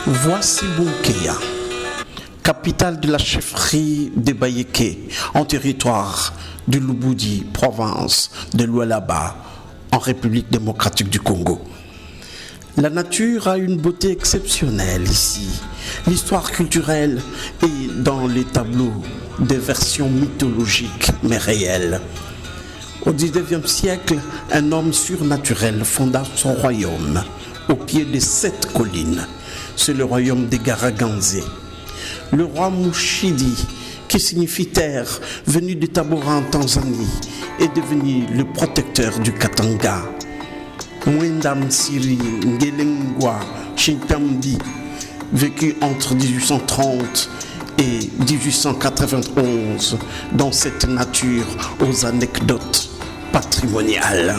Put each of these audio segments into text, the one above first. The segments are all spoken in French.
Voici Bunkeya, capitale de la chefferie de Bayeké, en territoire de Lubudi, province de Lualaba, en République démocratique du Congo. La nature a une beauté exceptionnelle ici. L'histoire culturelle est dans les tableaux des versions mythologiques mais réelles. Au XIXe siècle, un homme surnaturel fonda son royaume au pied de 7 collines. C'est le royaume des Garaganzé. Le roi Mushidi, qui signifie terre, venu de Tabora en Tanzanie, est devenu le protecteur du Katanga. Mwendam Siri Ngelengwa Chintambi, vécu entre 1830 et 1891 dans cette nature aux anecdotes patrimoniales.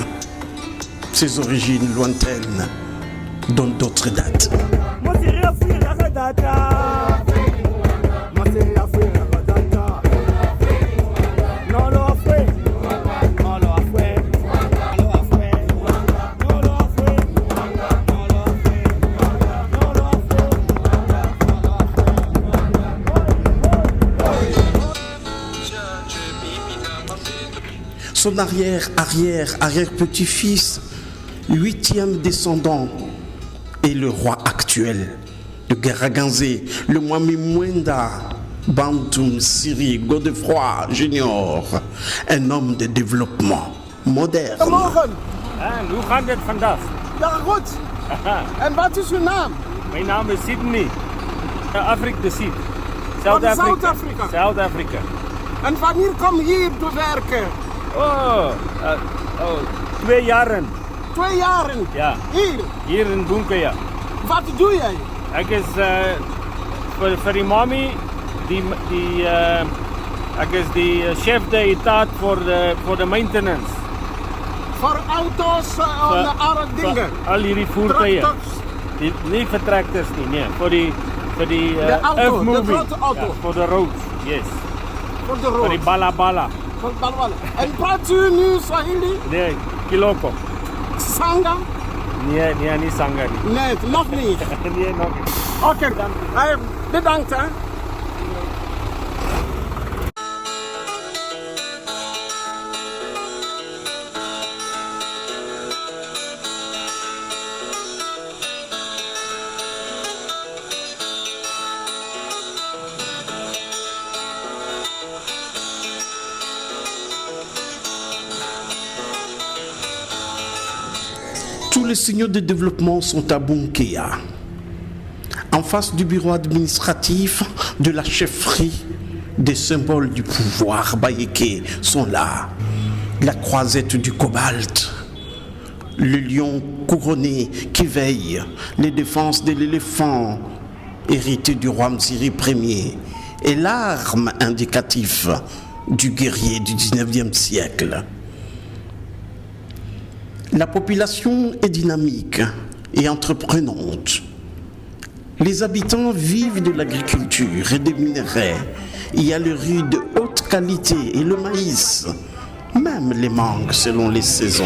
Ses origines lointaines donnent d'autres dates. Son arrière-petit-fils, 8e descendant, est le roi actuel de Garaganzé, le Mwami Mwenda Bantum Siri Godefroy Junior, un homme de développement moderne. Goedemorgen. Hoe gaat het vandaag? Ja, goed. En wat is uw naam? Mijn naam is Sydney. Afrika de Zuid. Zuid-Afrika. Zuid-Afrika. En wanneer kom je hier te werken? 2 jaren. 2 jaren? Ja. Hier in Bunkeya. Wat doe jij? Ik is voor die mami, ik is die chef de etat voor de maintenance. Voor auto's en andere dingen? Al die voertuigen. Tractors? Niet voor tractors niet, nee. Voor die de auto, de grote auto. Ja, voor de road, yes. Voor de road. Voor die balabala. Voor balabala. En praat u nu Swahili? Nee, Kiloko. Sanga? Nee, niet Sanga. Nee, nog niet. Nee, nog niet. Oké, bedankt hè. Tous les signaux de développement sont à Bunkeya. En face du bureau administratif de la chefferie, des symboles du pouvoir Bayeké sont là. La croisette du cobalt, le lion couronné qui veille, les défenses de l'éléphant hérité du roi Msiri Ier et l'arme indicative du guerrier du 19e siècle. La population est dynamique et entreprenante. Les habitants vivent de l'agriculture et des minerais. Il y a le riz de haute qualité et le maïs, même les mangues selon les saisons.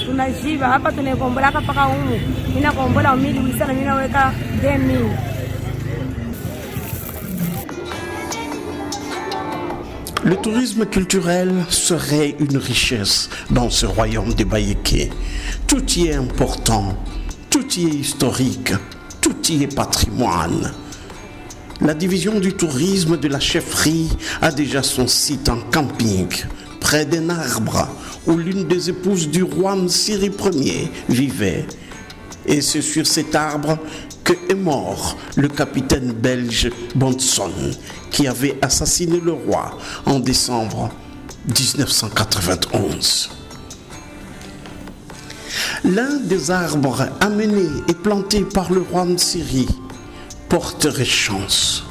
Tunajiva hapa tunakombolaka paka humu. Mina kombola 1800 na mina weka 2000. Le tourisme culturel serait une richesse dans ce royaume de Bayeké. Tout y est important, tout y est historique, tout y est patrimoine. La division du tourisme de la chefferie a déjà son site en camping, près d'un arbre où l'une des épouses du roi Msiri Ier vivait. Et c'est sur cet arbre que est mort le capitaine belge Bonson, qui avait assassiné le roi en décembre 1991. L'un des arbres amenés et plantés par le roi Msiri porterait chance.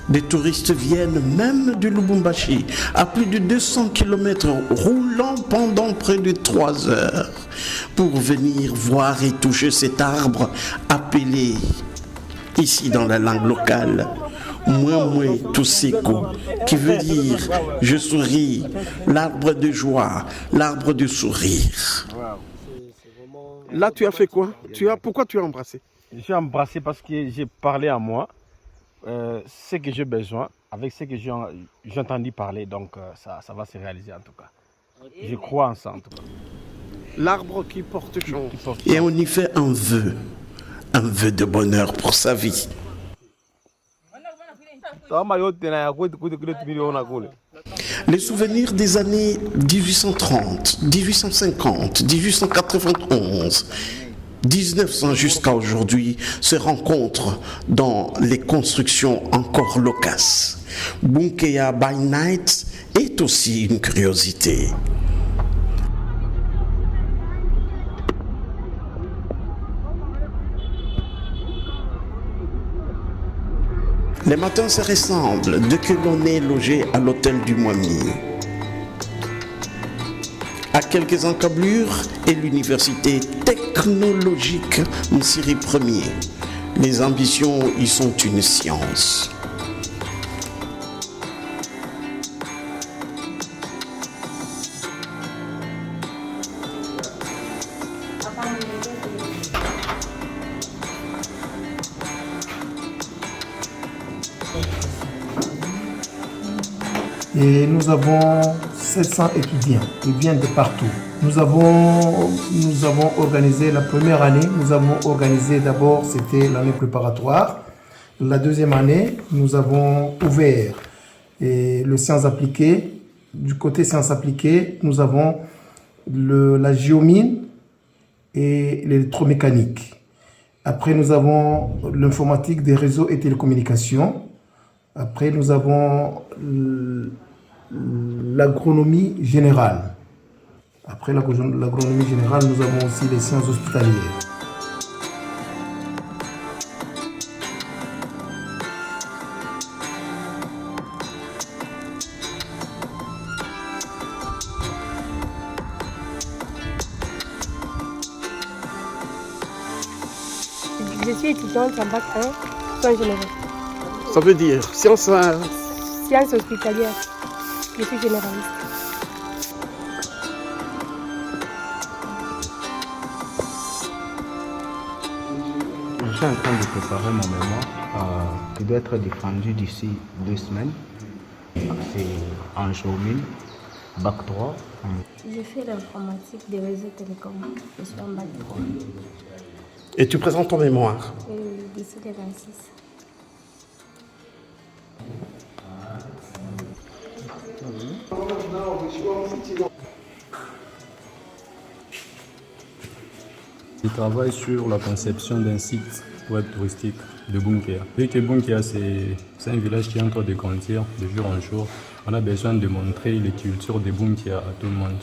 Des touristes viennent même de Lubumbashi à plus de 200 km roulant pendant près de 3 heures pour venir voir et toucher cet arbre appelé ici dans la langue locale Mouamoué Toussiko, qui veut dire je souris, l'arbre de joie, l'arbre de sourire. Là, tu as fait quoi? Pourquoi tu as embrassé? J'ai embrassé parce que j'ai parlé à moi, ce que j'ai besoin, avec ce que j'ai entendu parler, donc ça va se réaliser en tout cas. Je crois en ça en tout cas. L'arbre qui porte chance. Et on y fait un vœu de bonheur pour sa vie. Les souvenirs des années 1830, 1850, 1891, 1900 jusqu'à aujourd'hui se rencontrent dans les constructions encore loquaces. Bunkeya by Night est aussi une curiosité. Les matins se ressemblent dès que l'on est logé à l'hôtel du Mwami. À quelques encablures et l'université technologique Msiri Ier. Les ambitions y sont une science. Et nous avons 700 étudiants, ils viennent de partout. Nous avons organisé la première année, nous avons organisé d'abord, c'était l'année préparatoire. La deuxième année, nous avons ouvert le sciences appliquées. Du côté sciences appliquées, nous avons la géomine et l'électromécanique. Après, nous avons l'informatique des réseaux et télécommunications. Après, nous avons l'agronomie générale. Après l'agronomie générale, nous avons aussi les sciences hospitalières. Je suis étudiante en bac 1, soins généraux. Ça veut dire sciences Hospitalières. Je suis généraliste. Je suis en train de préparer mon mémoire qui doit être défendu d'ici 2 semaines. C'est en géomine, bac 3. J'ai fait l'informatique des réseaux télécoms. Je suis en bac 3. Et tu présentes ton mémoire. D'ici les 26. Je travaille sur la conception d'un site web touristique de Bunkeya. Vu que Bunkeya, c'est un village qui est en train de grandir de jour en jour, on a besoin de montrer les cultures de Bunkeya à tout le monde.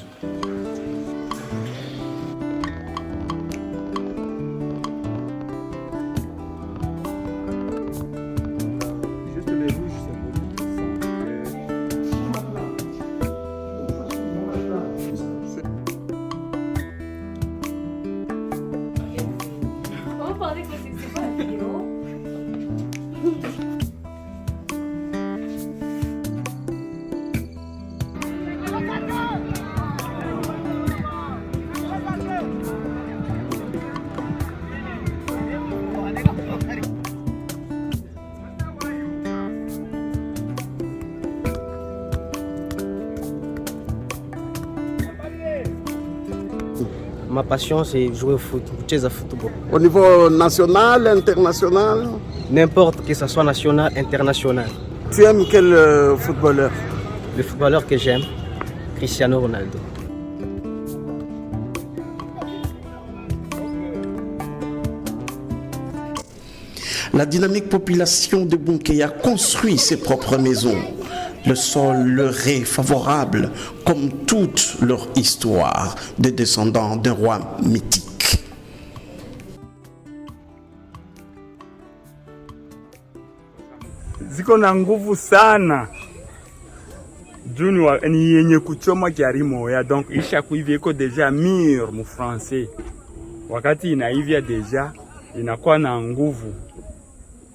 Ma passion, c'est jouer au foot, jouer au football. Au niveau national, international? N'importe que ce soit national, international. Tu aimes quel footballeur? Le footballeur que j'aime, Cristiano Ronaldo. La dynamique population de Bunkeya construit ses propres maisons. Le sol leur est favorable, comme toute leur histoire de descendants d'un roi mythique. Ziko na nguvu sana. Juni ni yenye kuchoma kiarimo ya donc isha kuivia iko deja mur mu français. Wakati inaivia deja inakuwa na nguvu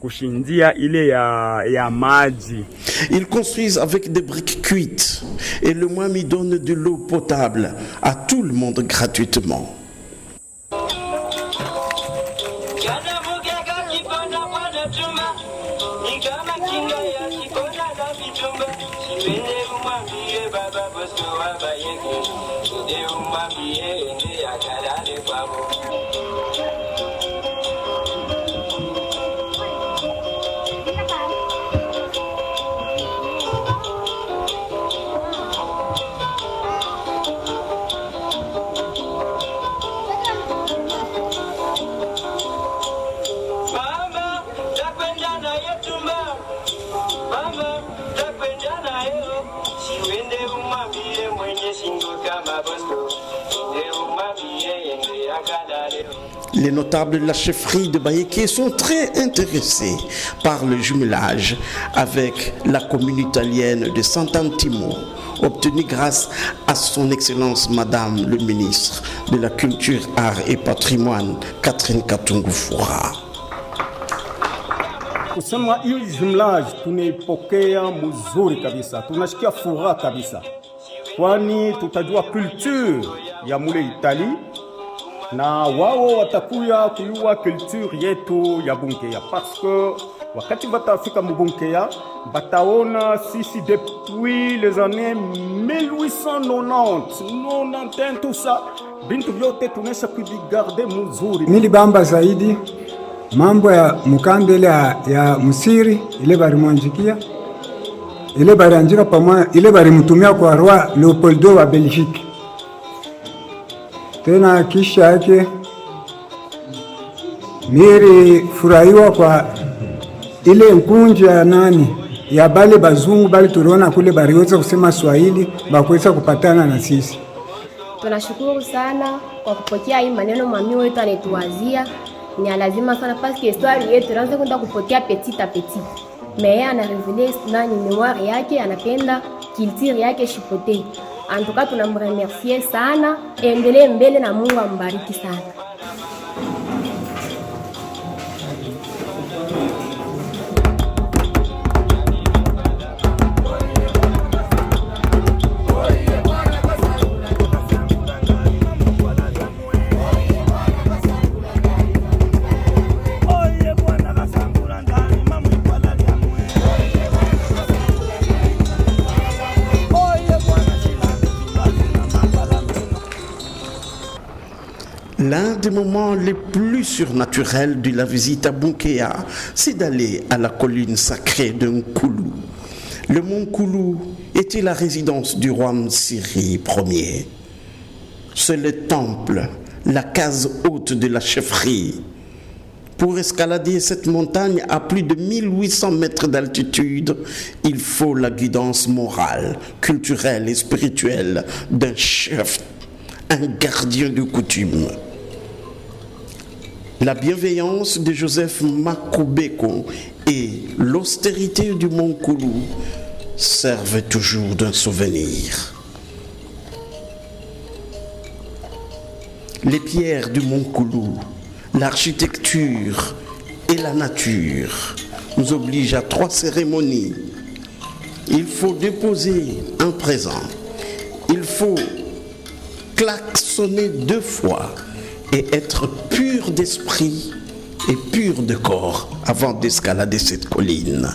kushindia ile ya maji. Ils construisent avec des briques cuites et le Mwami donne de l'eau potable à tout le monde gratuitement. Les notables de la chefferie de Bayeké sont très intéressés par le jumelage avec la commune italienne de Sant'Antimo, obtenu grâce à son Excellence Madame le ministre de la Culture, Art et Patrimoine, Catherine Katungu Fura. Kusema hii jumlaji tunaipokea mzuri kabisa, tunashikia furaha kabisa, kwani tutajua culture ya mule Itali na wao watakuya kuyua culture yetu ya Bunkeya, parce que wakati batafika mubunkeya bataona sisi depuis les années 1890 91 tout ça bintu vyote tunesha kuvigarde mzuri. Nilibamba zaidi mambo ya mukambele ya Musiri ile barimwanjikia ile barianjika pamoja ile barimutumia kwa roi Leopoldo wa Belgique. Tena kisha yake miri furahiwa kwa ile nkunja ya nani ya bale bazungu bali tuliona kule bariweza kusema Swahili bakuweza kupatana na sisi. Tunashukuru sana kwa kupokea hii maneno mami wetu anetuwazia. Ni lazima sana parce que histoire yetu tunaanza kwenda kupokea petit à petit. Mais ana révélé nani mémoire yake, anapenda culture yake chipote. En tout cas tunamremercier sana, endelee mbele na Mungu ambariki sana. L'un des moments les plus surnaturels de la visite à Bunkeya, c'est d'aller à la colline sacrée de Nkulu. Le mont Nkulu était la résidence du roi Msiri Ier. C'est le temple, la case haute de la chefferie. Pour escalader cette montagne à plus de 1800 mètres d'altitude, il faut la guidance morale, culturelle et spirituelle d'un chef, un gardien de coutume. La bienveillance de Joseph Makubeko et l'austérité du mont Nkulu servent toujours d'un souvenir. Les pierres du mont Nkulu, l'architecture et la nature nous obligent à 3 cérémonies. Il faut déposer un présent. Il faut klaxonner 2 fois et être pur d'esprit et pur de corps avant d'escalader cette colline.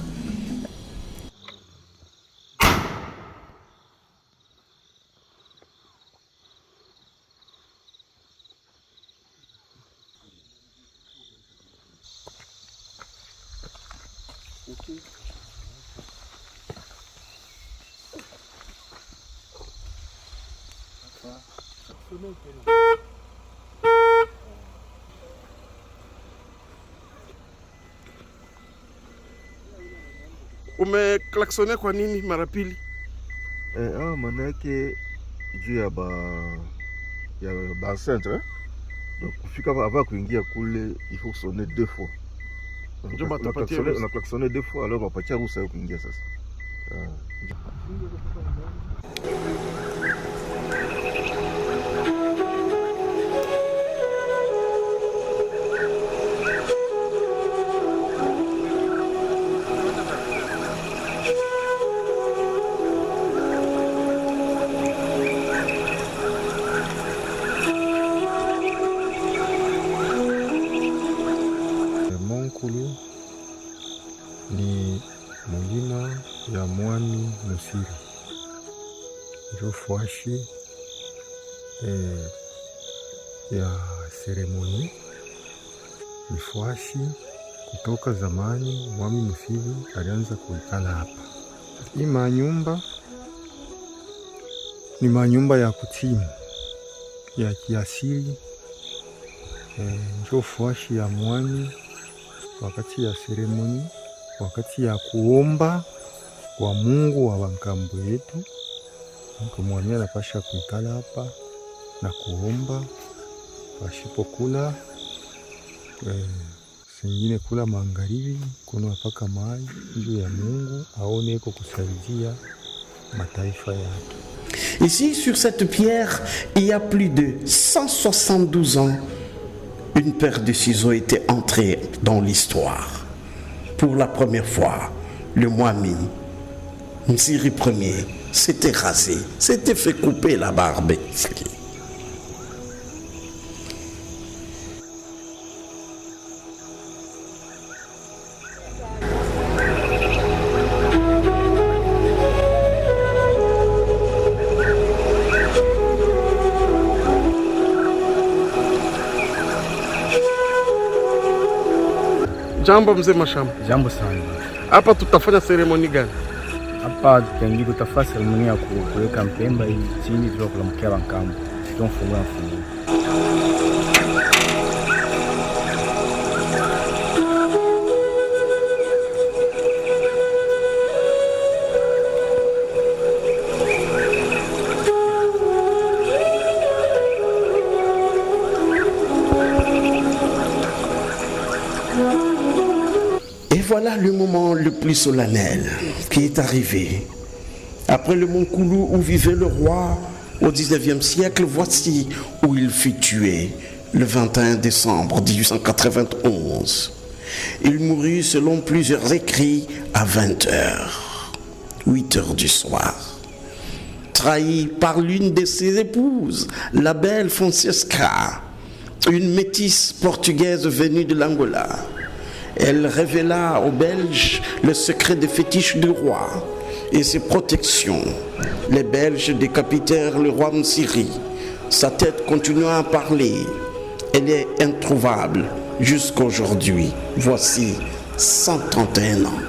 Umeklaksone kwa nini mara pili? Manake juu ya centre. Donc kufika hapa kuingia kule il faut sonner 2 fois. Ndio batapatia. On a klaxonné 2 fois alors bapatia ruhusa ya kuingia sasa. mulima ya mwami Musiri njo fuashi ya seremoni. Ni fuashi kutoka zamani mwami Musiri alianza kuikala hapa. Hii manyumba ni manyumba ya kutimu ya kiasili, njo fuashi ya mwami wakati ya seremoni, wakati ya kuomba kwa Mungu wa wangambo yetu. Mwami anapasha kuikala hapa na kuomba, pasipokula sengine kula magharibi kunywa mpaka mai juu ya Mungu aone iko kusaidia mataifa yake. Ici, sur cette pierre, il y a plus de 172 ans, une paire de ciseaux était entrée dans l'histoire. Pour la première fois, le Mwami Musiri Ier s'était rasé, s'était fait couper la barbe. Jambo mzee Mashamba. Jambo sana. Hapa tutafanya seremoni gani? Hapa tutafanya seremoni ya kuweka mpemba hii chini kwa kulamkia wankambo. Tunafungua fungu. Voilà le moment le plus solennel qui est arrivé. Après le Mont Koulou où vivait le roi au 19e siècle, voici où il fut tué le 21 décembre 1891. Il mourut selon plusieurs écrits à 20h, 8h du soir. Trahi par l'une de ses épouses, la belle Francesca, une métisse portugaise venue de l'Angola. Elle révéla aux Belges le secret des fétiches du roi et ses protections. Les Belges décapitèrent le roi Musiri. Sa tête continua à parler. Elle est introuvable jusqu'à aujourd'hui. Voici 131 ans.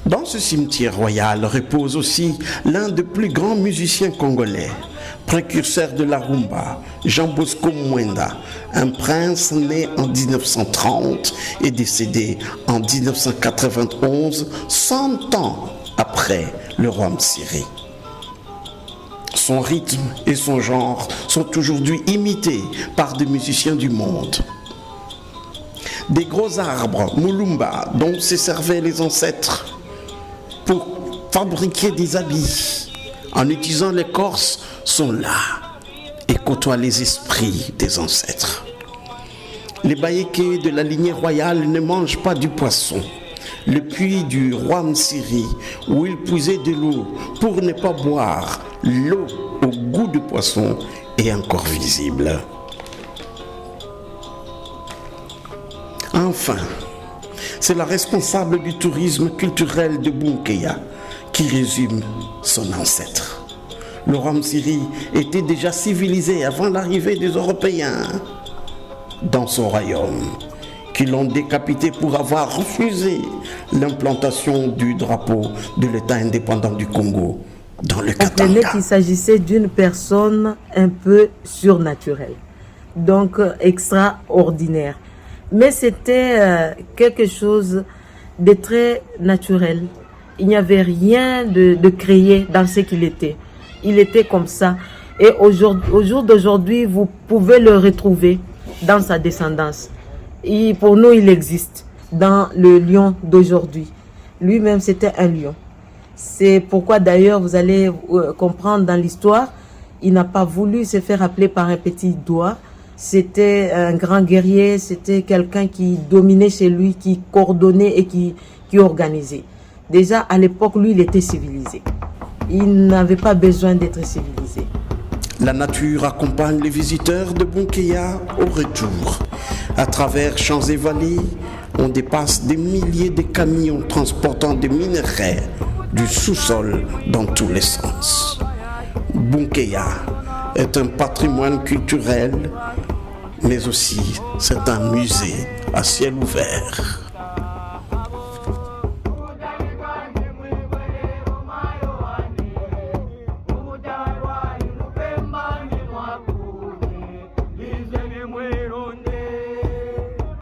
Dans ce cimetière royal repose aussi l'un des plus grands musiciens congolais, précurseur de la rumba, Jean Bosco Mwenda, un prince né en 1930 et décédé en 1991, 100 ans après le roi Musiri. Son rythme et son genre sont aujourd'hui imités par des musiciens du monde. Des gros arbres, Mulumba, dont se servaient les ancêtres pour fabriquer des habits, en utilisant l'écorce, sont là et côtoient les esprits des ancêtres. Les Bayékés de la lignée royale ne mangent pas du poisson. Le puits du roi Musiri, où il puisait de l'eau pour ne pas boire, l'eau au goût de poisson est encore visible. Enfin, c'est la responsable du tourisme culturel de Bunkeya qui résume son ancêtre. Le roi Musiri était déjà civilisé avant l'arrivée des Européens dans son royaume, qui qui l'ont décapité pour avoir refusé l'implantation du drapeau de l'État indépendant du Congo dans le Katanga. Comprenez qu'il s'agissait d'une personne un peu surnaturelle, donc extraordinaire. Mais c'était quelque chose de très naturel. Il n'y avait rien de créé dans ce qu'il était. Il était comme ça. Et au jour d'aujourd'hui, vous pouvez le retrouver dans sa descendance. Et pour nous, il existe dans le lion d'aujourd'hui. Lui-même, c'était un lion. C'est pourquoi d'ailleurs, vous allez comprendre dans l'histoire, il n'a pas voulu se faire appeler par un petit doigt. C'était un grand guerrier, c'était quelqu'un qui dominait chez lui, qui coordonnait et qui organisait. Déjà, à l'époque, lui, il était civilisé. Il n'avait pas besoin d'être civilisé. La nature accompagne les visiteurs de Bunkeya au retour. À travers champs et vallées, on dépasse des milliers de camions transportant des minerais du sous-sol dans tous les sens. Bunkeya est un patrimoine culturel, mais aussi c'est un musée à ciel ouvert.